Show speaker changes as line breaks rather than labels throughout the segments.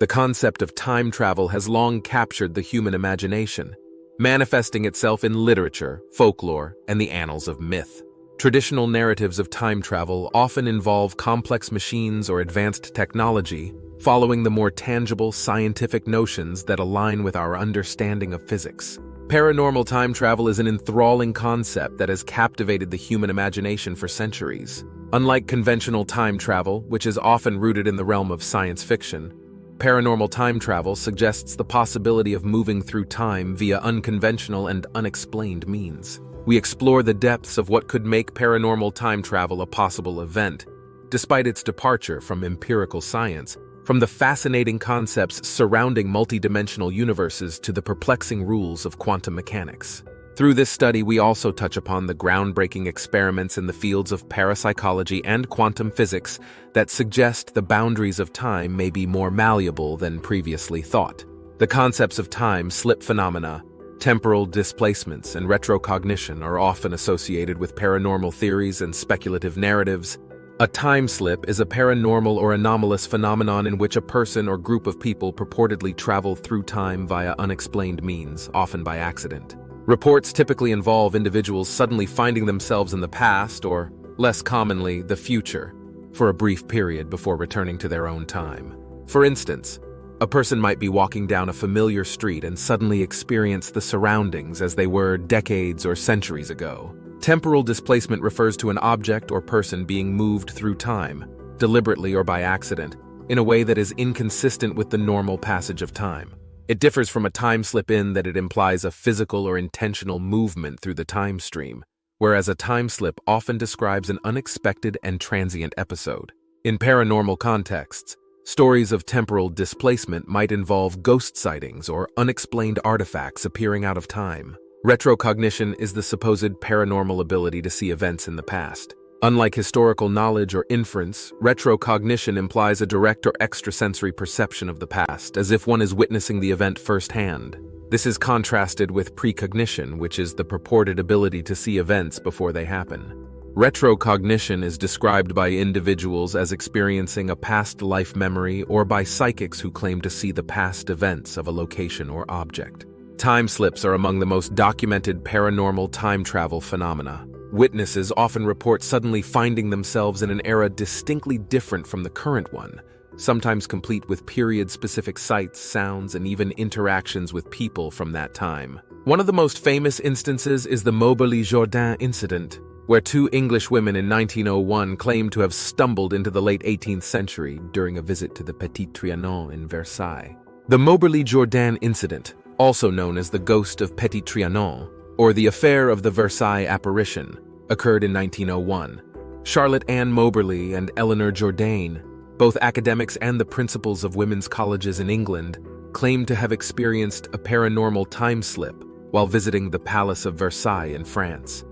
The concept of time travel has long captured the human imagination, manifesting itself in literature, folklore, and the annals of myth. Traditional narratives of time travel often involve complex machines or advanced technology, following the more tangible scientific notions that align with our understanding of physics. Paranormal time travel is an enthralling concept that has captivated the human imagination for centuries. Unlike conventional time travel, which is often rooted in the realm of science fiction, paranormal time travel suggests the possibility of moving through time via unconventional and unexplained means. We explore the depths of what could make paranormal time travel a possible event, despite its departure from empirical science, from the fascinating concepts surrounding multidimensional universes to the perplexing rules of quantum mechanics. Through this study, we also touch upon the groundbreaking experiments in the fields of parapsychology and quantum physics that suggest the boundaries of time may be more malleable than previously thought. The concepts of time slip phenomena, temporal displacements, and retrocognition are often associated with paranormal theories and speculative narratives. A time slip is a paranormal or anomalous phenomenon in which a person or group of people purportedly travel through time via unexplained means, often by accident. Reports typically involve individuals suddenly finding themselves in the past, or, less commonly, the future, for a brief period before returning to their own time. For instance, a person might be walking down a familiar street and suddenly experience the surroundings as they were decades or centuries ago. Temporal displacement refers to an object or person being moved through time, deliberately or by accident, in a way that is inconsistent with the normal passage of time. It differs from a time slip in that it implies a physical or intentional movement through the time stream, whereas a time slip often describes an unexpected and transient episode. In paranormal contexts, stories of temporal displacement might involve ghost sightings or unexplained artifacts appearing out of time. Retrocognition is the supposed paranormal ability to see events in the past. Unlike historical knowledge or inference, retrocognition implies a direct or extrasensory perception of the past, as if one is witnessing the event firsthand. This is contrasted with precognition, which is the purported ability to see events before they happen. Retrocognition is described by individuals as experiencing a past life memory or by psychics who claim to see the past events of a location or object. Time slips are among the most documented paranormal time travel phenomena. Witnesses often report suddenly finding themselves in an era distinctly different from the current one, sometimes complete with period-specific sights, sounds, and even interactions with people from that time. One of the most famous instances is the Moberly-Jourdain incident, where two English women in 1901 claimed to have stumbled into the late 18th century during a visit to the Petit Trianon in Versailles. The Moberly-Jourdain incident, also known as the Ghost of Petit Trianon, or the Affair of the Versailles Apparition, occurred in 1901. Charlotte Ann Moberly and Eleanor Jourdain, both academics and the principals of women's colleges in England, claimed to have experienced a paranormal time slip while visiting the Palace of Versailles in France.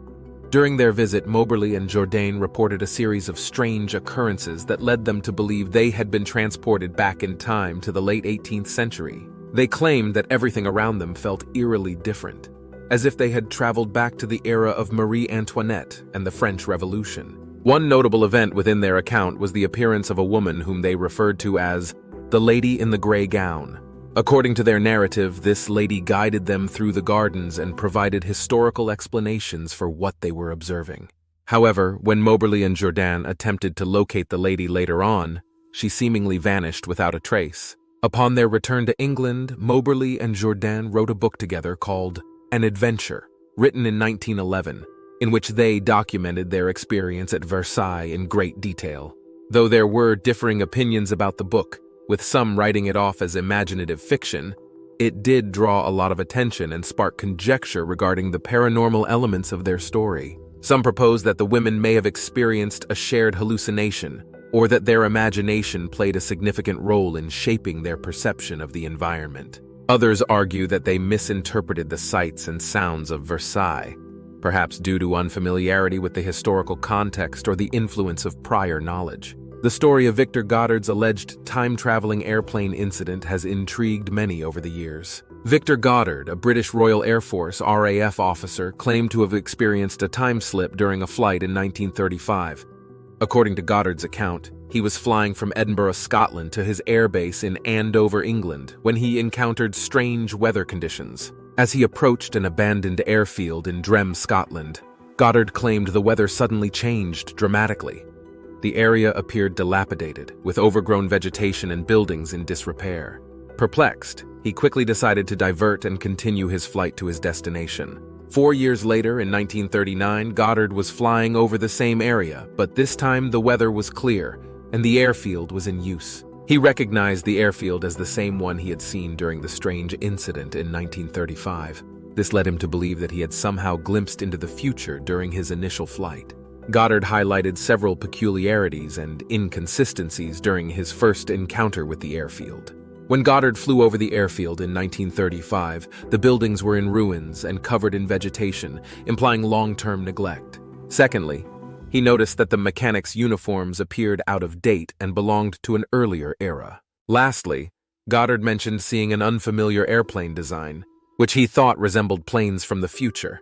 During their visit, Moberly and Jourdain reported a series of strange occurrences that led them to believe they had been transported back in time to the late 18th century. They claimed that everything around them felt eerily different, as if they had traveled back to the era of Marie Antoinette and the French Revolution. One notable event within their account was the appearance of a woman whom they referred to as the Lady in the Gray Gown. According to their narrative, this lady guided them through the gardens and provided historical explanations for what they were observing. However, when Moberly and Jourdain attempted to locate the lady later on, she seemingly vanished without a trace. Upon their return to England, Moberly and Jourdain wrote a book together called An Adventure, written in 1911, in which they documented their experience at Versailles in great detail. Though there were differing opinions about the book, with some writing it off as imaginative fiction, it did draw a lot of attention and spark conjecture regarding the paranormal elements of their story. Some propose that the women may have experienced a shared hallucination, or that their imagination played a significant role in shaping their perception of the environment. Others argue that they misinterpreted the sights and sounds of Versailles, perhaps due to unfamiliarity with the historical context or the influence of prior knowledge. The story of Victor Goddard's alleged time-traveling airplane incident has intrigued many over the years. Victor Goddard, a British Royal Air Force RAF officer, claimed to have experienced a time slip during a flight in 1935. According to Goddard's account, He was flying from Edinburgh, Scotland to his airbase in Andover, England, when he encountered strange weather conditions. As he approached an abandoned airfield in Drem, Scotland, Goddard claimed the weather suddenly changed dramatically. The area appeared dilapidated, with overgrown vegetation and buildings in disrepair. Perplexed, he quickly decided to divert and continue his flight to his destination. 4 years later, in 1939, Goddard was flying over the same area, but this time the weather was clear, and the airfield was in use. He recognized the airfield as the same one he had seen during the strange incident in 1935. This led him to believe that he had somehow glimpsed into the future during his initial flight. Goddard highlighted several peculiarities and inconsistencies during his first encounter with the airfield. When Goddard flew over the airfield in 1935, the buildings were in ruins and covered in vegetation, implying long-term neglect. Secondly, he noticed that the mechanics' uniforms appeared out of date and belonged to an earlier era. Lastly, Goddard mentioned seeing an unfamiliar airplane design, which he thought resembled planes from the future.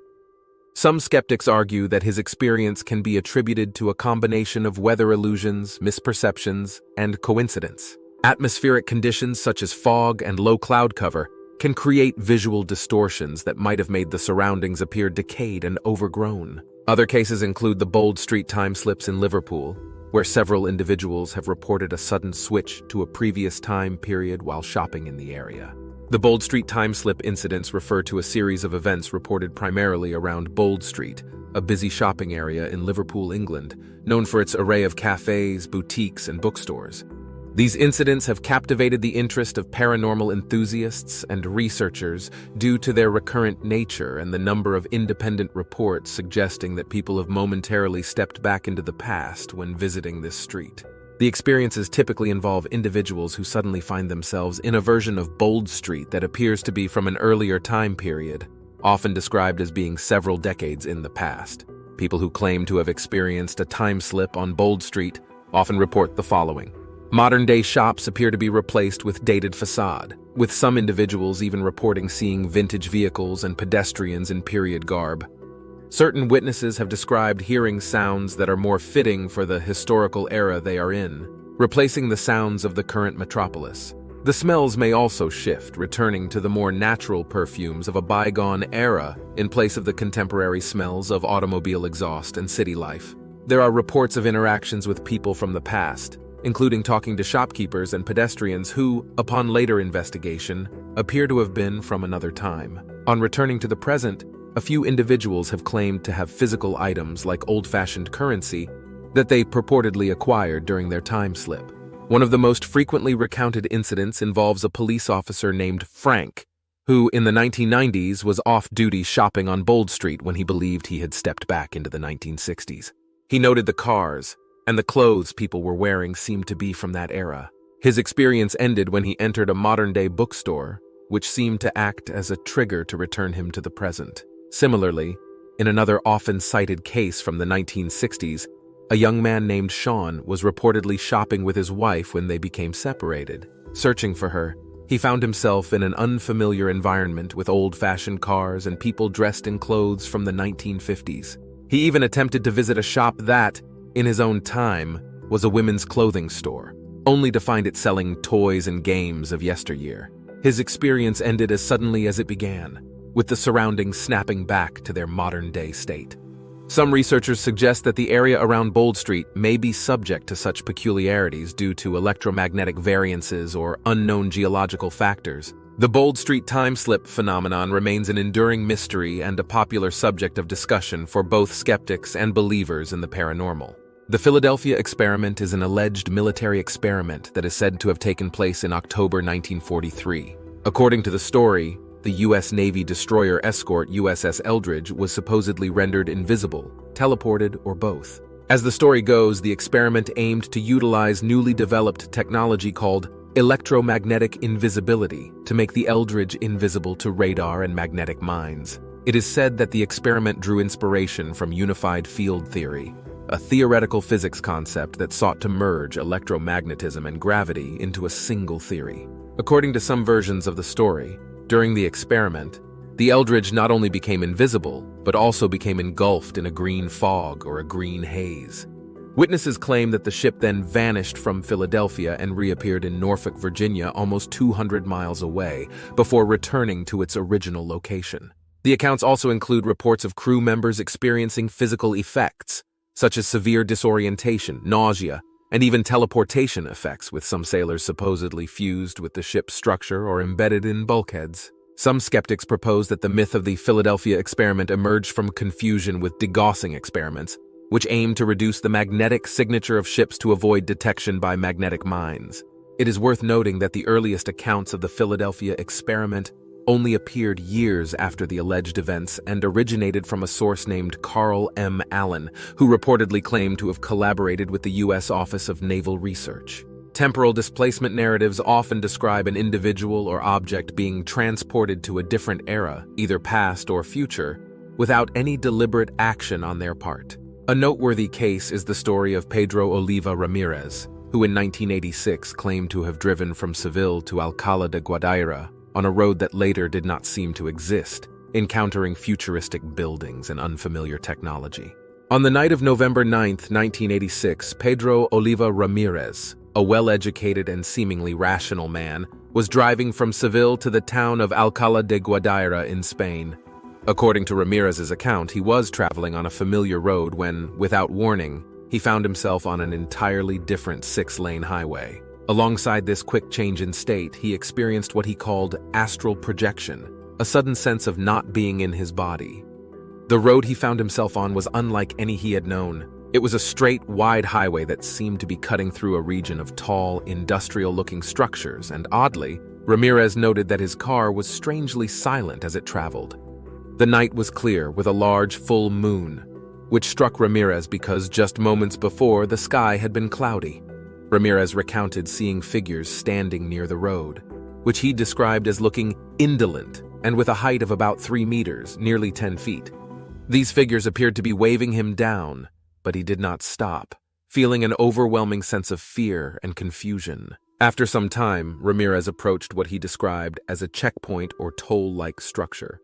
Some skeptics argue that his experience can be attributed to a combination of weather illusions, misperceptions, and coincidence. Atmospheric conditions such as fog and low cloud cover can create visual distortions that might have made the surroundings appear decayed and overgrown. Other cases include the Bold Street time slips in Liverpool, where several individuals have reported a sudden switch to a previous time period while shopping in the area. The Bold Street time slip incidents refer to a series of events reported primarily around Bold Street, a busy shopping area in Liverpool, England, known for its array of cafes, boutiques, and bookstores. These incidents have captivated the interest of paranormal enthusiasts and researchers due to their recurrent nature and the number of independent reports suggesting that people have momentarily stepped back into the past when visiting this street. The experiences typically involve individuals who suddenly find themselves in a version of Bold Street that appears to be from an earlier time period, often described as being several decades in the past. People who claim to have experienced a time slip on Bold Street often report the following. Modern-day shops appear to be replaced with dated facade, with some individuals even reporting seeing vintage vehicles and pedestrians in period garb. Certain witnesses have described hearing sounds that are more fitting for the historical era they are in, replacing the sounds of the current metropolis. The smells may also shift, returning to the more natural perfumes of a bygone era in place of the contemporary smells of automobile exhaust and city life. There are reports of interactions with people from the past, including talking to shopkeepers and pedestrians who, upon later investigation, appear to have been from another time. On returning to the present, a few individuals have claimed to have physical items like old-fashioned currency that they purportedly acquired during their time slip. One of the most frequently recounted incidents involves a police officer named Frank, who in the 1990s was off-duty shopping on Bold Street when he believed he had stepped back into the 1960s. He noted the cars, and the clothes people were wearing seemed to be from that era. His experience ended when he entered a modern-day bookstore, which seemed to act as a trigger to return him to the present. Similarly, in another often-cited case from the 1960s, a young man named Sean was reportedly shopping with his wife when they became separated. Searching for her, he found himself in an unfamiliar environment with old-fashioned cars and people dressed in clothes from the 1950s. He even attempted to visit a shop that, in his own time, was a women's clothing store, only to find it selling toys and games of yesteryear. His experience ended as suddenly as it began, with the surroundings snapping back to their modern-day state. Some researchers suggest that the area around Bold Street may be subject to such peculiarities due to electromagnetic variances or unknown geological factors. The Bold Street time slip phenomenon remains an enduring mystery and a popular subject of discussion for both skeptics and believers in the paranormal. The Philadelphia experiment is an alleged military experiment that is said to have taken place in October 1943. According to the story, the U.S. Navy destroyer escort USS Eldridge was supposedly rendered invisible, teleported, or both. As the story goes, the experiment aimed to utilize newly developed technology called electromagnetic invisibility to make the Eldridge invisible to radar and magnetic mines. It is said that the experiment drew inspiration from unified field theory, a theoretical physics concept that sought to merge electromagnetism and gravity into a single theory. According to some versions of the story, during the experiment, the Eldridge not only became invisible, but also became engulfed in a green fog or a green haze. Witnesses claim that the ship then vanished from Philadelphia and reappeared in Norfolk, Virginia, almost 200 miles away, before returning to its original location. The accounts also include reports of crew members experiencing physical effects, such as severe disorientation, nausea, and even teleportation effects, with some sailors supposedly fused with the ship's structure or embedded in bulkheads. Some skeptics propose that the myth of the Philadelphia experiment emerged from confusion with degaussing experiments, which aim to reduce the magnetic signature of ships to avoid detection by magnetic mines. It is worth noting that the earliest accounts of the Philadelphia experiment only appeared years after the alleged events and originated from a source named Carl M. Allen, who reportedly claimed to have collaborated with the U.S. Office of Naval Research. Temporal displacement narratives often describe an individual or object being transported to a different era, either past or future, without any deliberate action on their part. A noteworthy case is the story of Pedro Oliva Ramirez, who in 1986 claimed to have driven from Seville to Alcalá de Guadaira on a road that later did not seem to exist, encountering futuristic buildings and unfamiliar technology. On the night of November 9, 1986, Pedro Oliva Ramirez, a well-educated and seemingly rational man, was driving from Seville to the town of Alcalá de Guadaira in Spain. According to Ramirez's account, he was traveling on a familiar road when, without warning, he found himself on an entirely different 6-lane highway. Alongside this quick change in state, he experienced what he called astral projection, a sudden sense of not being in his body. The road he found himself on was unlike any he had known. It was a straight, wide highway that seemed to be cutting through a region of tall, industrial-looking structures, and oddly, Ramirez noted that his car was strangely silent as it traveled. The night was clear, with a large, full moon, which struck Ramirez because just moments before, the sky had been cloudy. Ramirez recounted seeing figures standing near the road, which he described as looking indolent and with a height of about 3 meters, nearly 10 feet. These figures appeared to be waving him down, but he did not stop, feeling an overwhelming sense of fear and confusion. After some time, Ramirez approached what he described as a checkpoint or toll-like structure.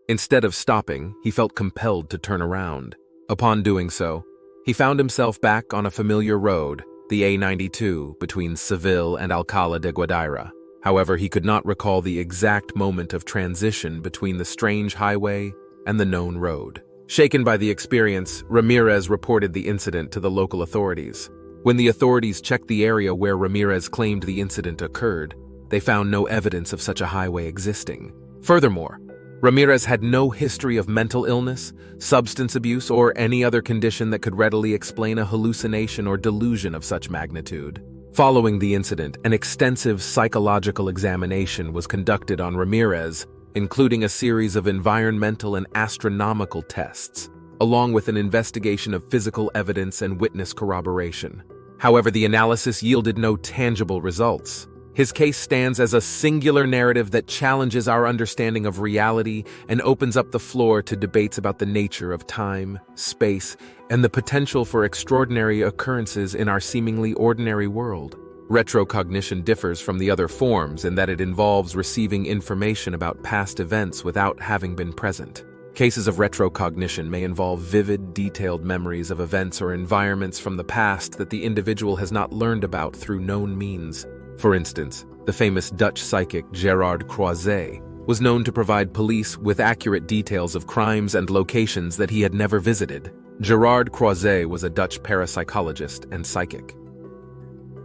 Instead of stopping, he felt compelled to turn around. Upon doing so, he found himself back on a familiar road, the A92, between Seville and Alcalá de Guadaira. However, he could not recall the exact moment of transition between the strange highway and the known road. Shaken by the experience, Ramirez reported the incident to the local authorities. When the authorities checked the area where Ramirez claimed the incident occurred, they found no evidence of such a highway existing. Furthermore, Ramirez had no history of mental illness, substance abuse, or any other condition that could readily explain a hallucination or delusion of such magnitude. Following the incident, an extensive psychological examination was conducted on Ramirez, including a series of environmental and astronomical tests, along with an investigation of physical evidence and witness corroboration. However, the analysis yielded no tangible results. His case stands as a singular narrative that challenges our understanding of reality and opens up the floor to debates about the nature of time, space, and the potential for extraordinary occurrences in our seemingly ordinary world. Retrocognition differs from the other forms in that it involves receiving information about past events without having been present. Cases of retrocognition may involve vivid, detailed memories of events or environments from the past that the individual has not learned about through known means. For instance, the famous Dutch psychic Gerard Croiset was known to provide police with accurate details of crimes and locations that he had never visited. Gerard Croiset was a Dutch parapsychologist and psychic.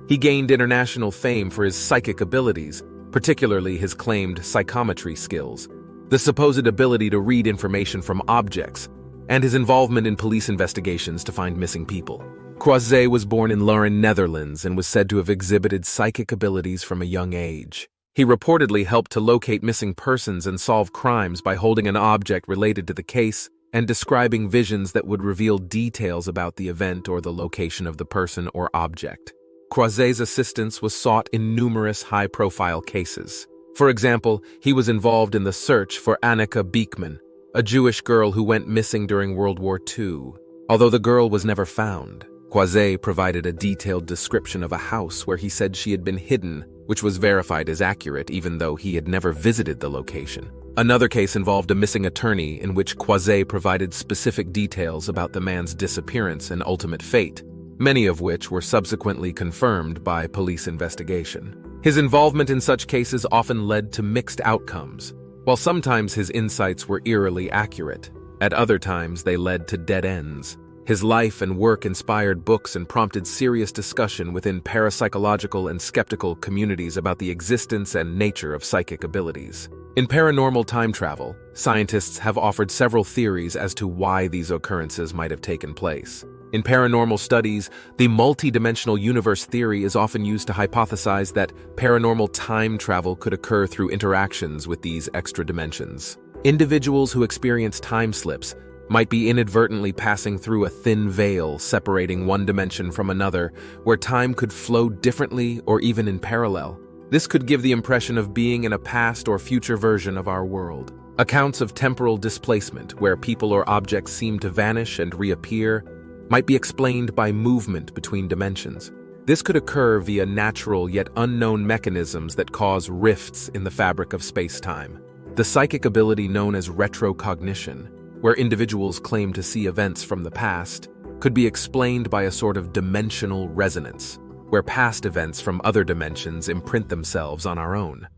He gained international fame for his psychic abilities, particularly his claimed psychometry skills, the supposed ability to read information from objects, and his involvement in police investigations to find missing people. Croiset was born in Leuven, Netherlands, and was said to have exhibited psychic abilities from a young age. He reportedly helped to locate missing persons and solve crimes by holding an object related to the case and describing visions that would reveal details about the event or the location of the person or object. Croiset's assistance was sought in numerous high-profile cases. For example, he was involved in the search for Annika Beekman, a Jewish girl who went missing during World War II. Although the girl was never found, Croiset provided a detailed description of a house where he said she had been hidden, which was verified as accurate even though he had never visited the location. Another case involved a missing attorney in which Croiset provided specific details about the man's disappearance and ultimate fate. many of which were subsequently confirmed by police investigation. His involvement in such cases often led to mixed outcomes. While sometimes his insights were eerily accurate, at other times they led to dead ends. His life and work inspired books and prompted serious discussion within parapsychological and skeptical communities about the existence and nature of psychic abilities. In paranormal time travel, scientists have offered several theories as to why these occurrences might have taken place. In paranormal studies, the multi-dimensional universe theory is often used to hypothesize that paranormal time travel could occur through interactions with these extra dimensions. Individuals who experience time slips might be inadvertently passing through a thin veil separating one dimension from another, where time could flow differently or even in parallel. This could give the impression of being in a past or future version of our world. Accounts of temporal displacement, where people or objects seem to vanish and reappear, might be explained by movement between dimensions. This could occur via natural yet unknown mechanisms that cause rifts in the fabric of space-time. The psychic ability known as retrocognition, where individuals claim to see events from the past, could be explained by a sort of dimensional resonance, where past events from other dimensions imprint themselves on our own.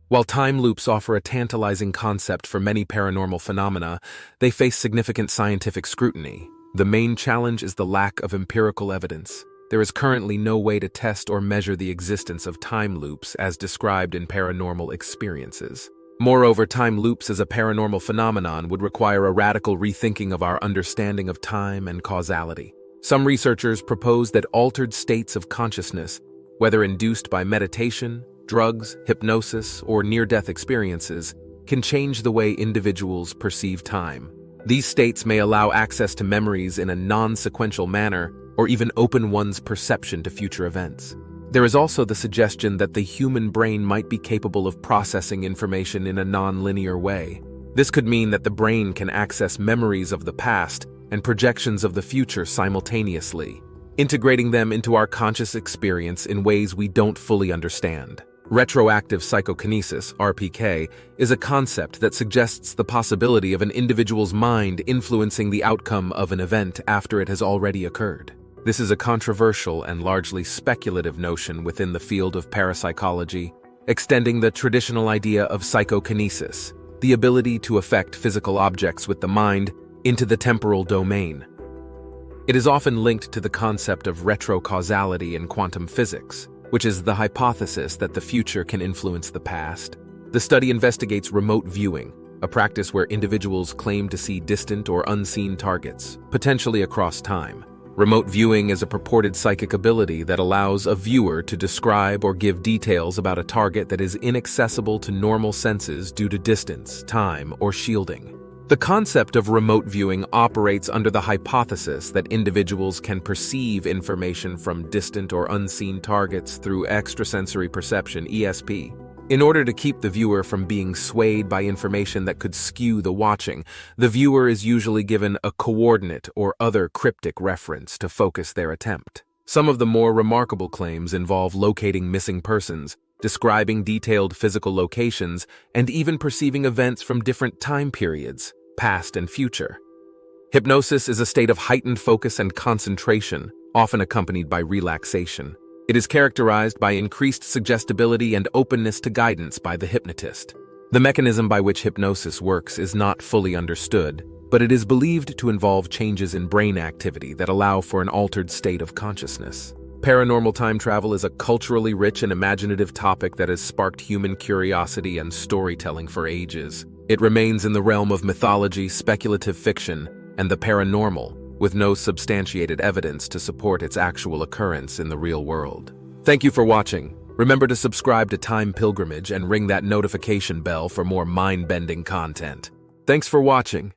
While time loops offer a tantalizing concept for many paranormal phenomena, they face significant scientific scrutiny. The main challenge is the lack of empirical evidence. There is currently no way to test or measure the existence of time loops as described in paranormal experiences. Moreover, time loops as a paranormal phenomenon would require a radical rethinking of our understanding of time and causality. Some researchers propose that altered states of consciousness, whether induced by meditation, drugs, hypnosis, or near-death experiences, can change the way individuals perceive time. These states may allow access to memories in a non-sequential manner or even open one's perception to future events. There is also the suggestion that the human brain might be capable of processing information in a non-linear way. This could mean that the brain can access memories of the past and projections of the future simultaneously, integrating them into our conscious experience in ways we don't fully understand. Retroactive psychokinesis, RPK, is a concept that suggests the possibility of an individual's mind influencing the outcome of an event after it has already occurred. This is a controversial and largely speculative notion within the field of parapsychology, extending the traditional idea of psychokinesis, the ability to affect physical objects with the mind, into the temporal domain. It is often linked to the concept of retrocausality in quantum physics, which is the hypothesis that the future can influence the past. The study investigates remote viewing, a practice where individuals claim to see distant or unseen targets, potentially across time. Remote viewing is a purported psychic ability that allows a viewer to describe or give details about a target that is inaccessible to normal senses due to distance, time, or shielding. The concept of remote viewing operates under the hypothesis that individuals can perceive information from distant or unseen targets through extrasensory perception, ESP. In order to keep the viewer from being swayed by information that could skew the watching, the viewer is usually given a coordinate or other cryptic reference to focus their attempt. Some of the more remarkable claims involve locating missing persons, describing detailed physical locations, and even perceiving events from different time periods, past and future. Hypnosis is a state of heightened focus and concentration, often accompanied by relaxation. It is characterized by increased suggestibility and openness to guidance by the hypnotist. The mechanism by which hypnosis works is not fully understood, but it is believed to involve changes in brain activity that allow for an altered state of consciousness. Paranormal time travel is a culturally rich and imaginative topic that has sparked human curiosity and storytelling for ages. It remains in the realm of mythology, speculative fiction, and the paranormal, with no substantiated evidence to support its actual occurrence in the real world. Thank you for watching. Remember to subscribe to Time Pilgrimage and ring that notification bell for more mind-bending content. Thanks for watching.